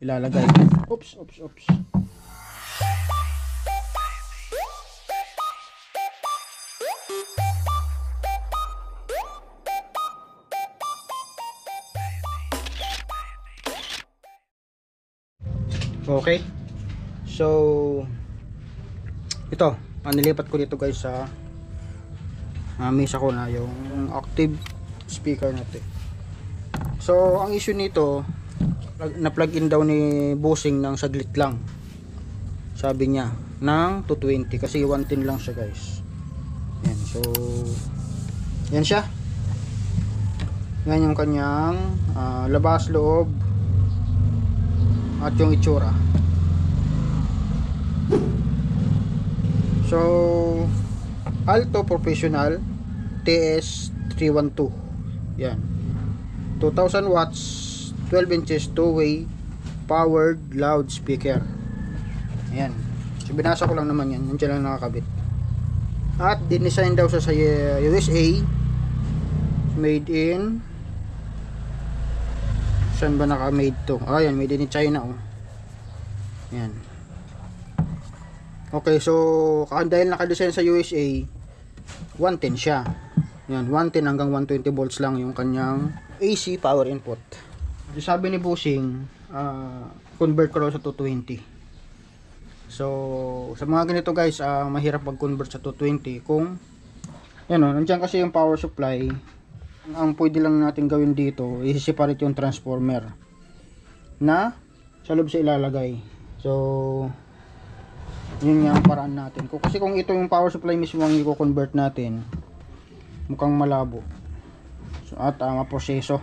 ilalagay. Oops. Okay. So ito, nilipat ko dito guys sa mesa ko na yung active speaker natin. So ang issue nito, na plug in daw ni bossing ng saglit lang, sabi niya, ng 220 kasi 110 lang siya guys. Yan, so yan siya. Yan yung kanyang labas, loob at yung itsura. So Alto Professional TS312, yan, 2000 watts, 12 inches, two-way powered loudspeaker. Ayan, so binasa ko lang naman yan, nandiyan lang nakakabit. At dinesign daw sa USA, made in, saan ba naka-made to? Ayan, made in China. Ayan. Okay, so dahil naka-design sa USA, 110 siya. Ayan, 110 hanggang 120 volts lang yung kanyang AC power input. Sabi ni bossing, convert ko raw sa 220. So sa mga ganito guys, mahirap mag-convert sa 220 kung nandiyan kasi yung power supply. Ang pwede lang natin gawin dito, i-separate yung transformer na sa loob sa ilalagay. So yun nga ang paraan natin. Kasi kung ito yung power supply mismo ang i-convert natin, mukhang malabo. So, at maproseso.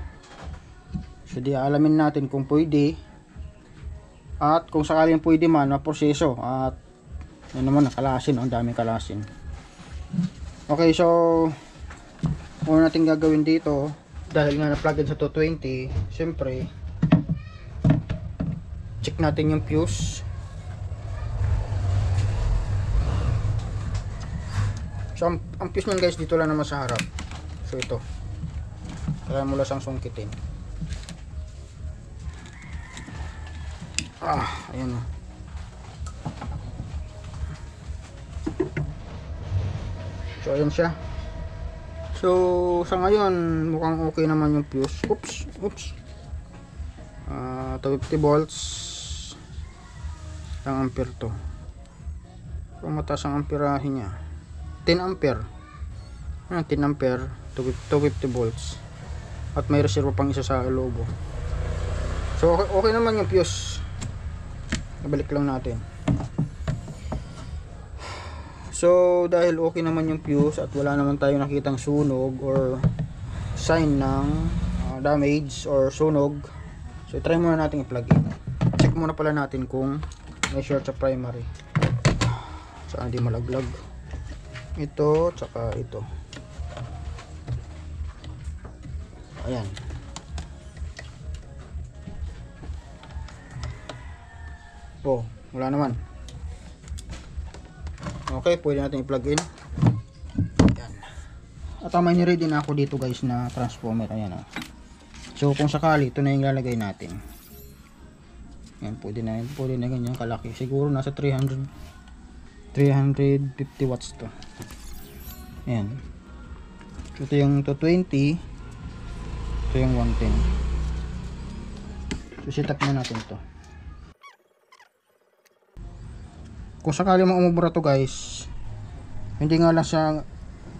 So di alamin natin kung pwede, at kung sakaling pwede man, maproseso. At yun naman, nakalasin, ang daming kalasin. Okay, so una natin gagawin dito, dahil nga na-plug in sa 220, syempre check natin yung fuse. So ang fuse nyan guys, dito lang naman sa harap. So ito, kailangan mo lang siyang sungkitin. Ayan o. So ayan siya. So sa ngayon mukhang okay naman yung fuse. Oops. 250 volts. Ang ampere to. Kung mataas ang amperahe niya, 10 ampere. 10 ampere, 250 volts. At may reserva pang isa sa loob. So okay naman yung fuse. Nabalik lang natin. So dahil okay naman yung fuse at wala naman tayo nakitang sunog or sign ng damage or sunog, so try muna natin i-plug in. Check muna pala natin kung may short sa primary, saan hindi malaglag. Ito tsaka ito. Ayan. Wala naman. Okay, pwede natin i-plug in. Ayan. At may ni-ready na ako dito guys na transformer. Ayan o. So kung sakali, ito na yung lalagay natin. Ayan, pwede na ganyan kalaki. Siguro nasa 350 watts to. Ayan. So ito yung 220. Ito yung 110. So set up na natin to. Kung sakali mo umubra to guys, hindi nga lang siya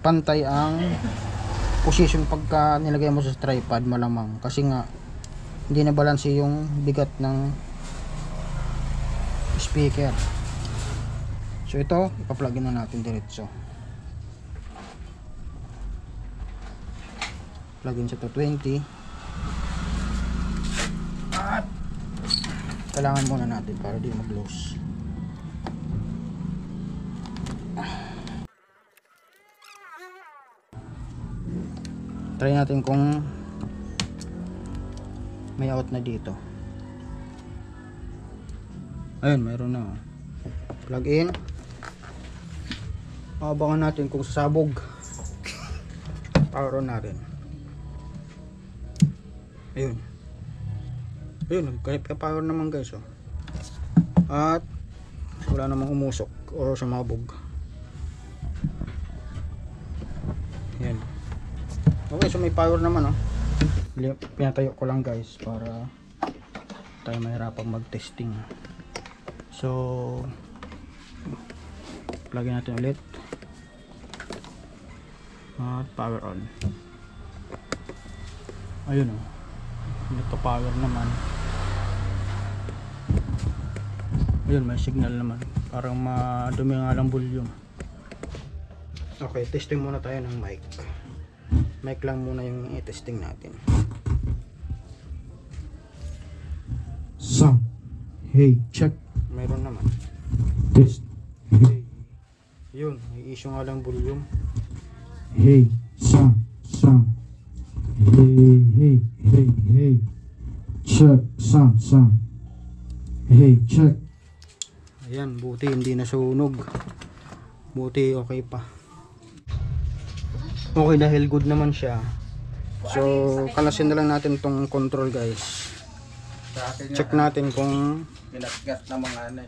pantay ang position pagka nilagay mo sa tripod, malamang kasi nga hindi na balance yung bigat ng speaker. So ito, ipa-plug in na natin diretso. Plug in sa 220. At kailangan muna natin para di mag-loose. Try natin kung may out na dito. Ayun, mayroon na. Plug in. Abangan natin kung sasabog. Power on natin. Ayun. Ayun, nagka-power naman guys, oh. At wala namang umusok or sumabog. Yan. Okay, so may power naman, oh. Pinatayo ko lang guys para tayo mahirapang mag-testing. So plugin natin ulit at power on. Ayun, oh. Nagka-power naman. Ayun, may signal naman. Parang madumi nga lang volume. Okay, testing muna tayo ng mic. Mic lang muna yung i-testing natin. Sound. Hey, check. Mayroon naman. Test. Hey. Yun, may issue nga lang volume. Hey, sound. Hey. Check, sound. Hey, check. Ayan, buti hindi nasunog. Buti okay pa. Okay, dahil good naman siya. So, kalasin na lang natin tong control guys. Check natin kung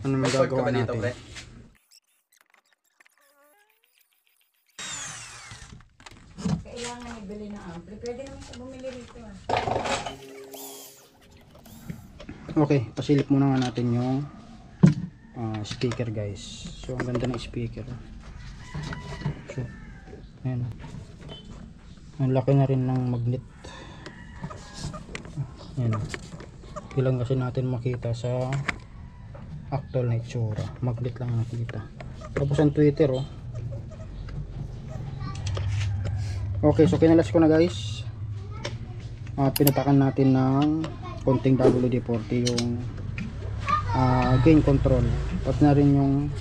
ano magagawa natin. Kailangan ibili na ampli. Pwede naman sa bumili rito. Okay, pasilip muna nga natin yung speaker guys. So, ang ganda ng speaker. So, ayan. Ang laki na rin ng magnet. Ayan. Kailan kasi natin makita sa actual na itsura. Magnet lang nakita. Tapos ang Twitter, oh. Okay, so kinalas ko na guys. Pinatakan natin ng konting WD-40 yung gain control. At na rin yung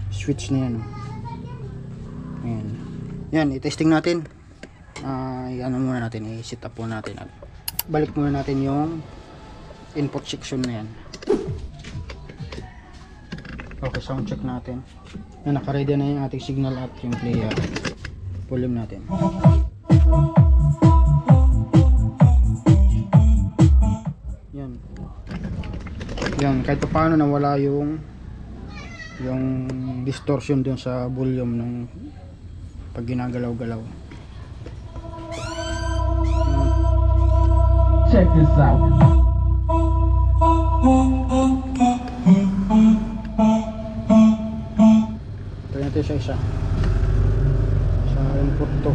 switch na yan. Ayan. Yan, i-testing natin. Ano muna natin, i-set up muna natin. Balik muna natin yung input section na yan. Okay, sound check natin. Yan, naka-ready na yung ating signal at yung player. Volume natin. Yan, kahit pa paano nawala yung distortion dun sa volume ng pag ginagalaw-galaw. Check this out. Try natin sa isa. Sa input to.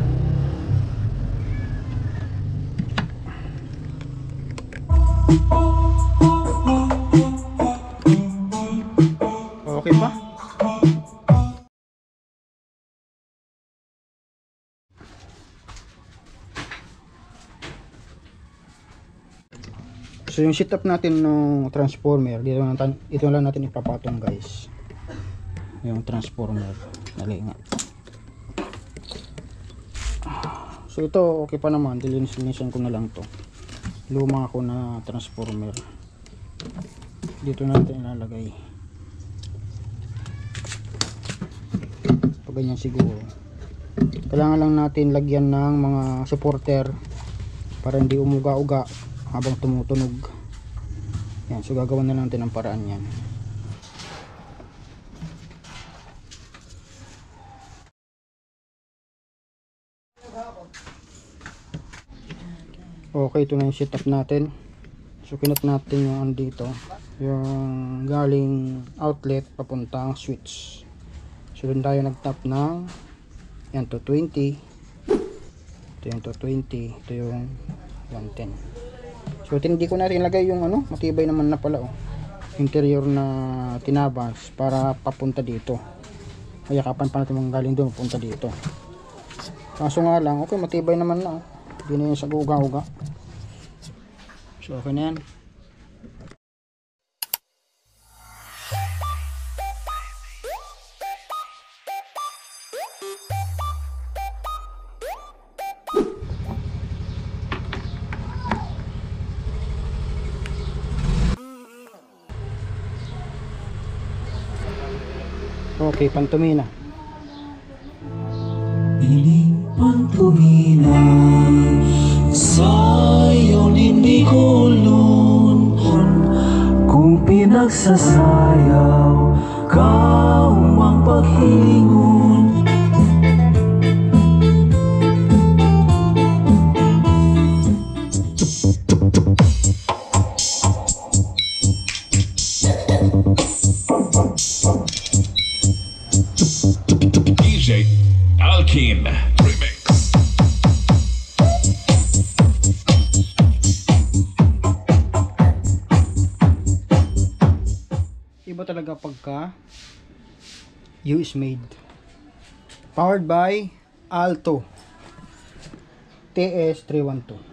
Okay pa? So yung setup natin ng transformer, dito lang natin ipapatong guys. Yung transformer. Dali nga. So ito okay pa naman, dilinisan ko na lang to. Luma ako na transformer. Dito natin ilalagay. Pag ganyan siguro. Kailangan lang natin lagyan ng mga supporter para hindi umuga-uga habang tumutunog. Yan, so gagawin na natin ang paraan yan. Okay, ito na yung setup natin. So kinat natin yung andito, yung galing outlet papuntang switch. So doon tayo nag-tap ng yan, 220. Ito yung 220, ito yung 110. So hindi ko natin ilagay yung ano, matibay naman na pala, oh. Interior na tinabas para papunta dito. Kaya kapan pa natin mga galing doon papunta dito. Kaso nga lang, okay, matibay naman na, oh. Hindi na yun sa uga-uga. So okay na yan. Okay, pantumina. Piling pantumina sa'yo hindi ko lun. pinagsasayaw, kaumang paghingon. DJ Alkin Remix. Iba talaga pagka US made. Powered by Alto TS312.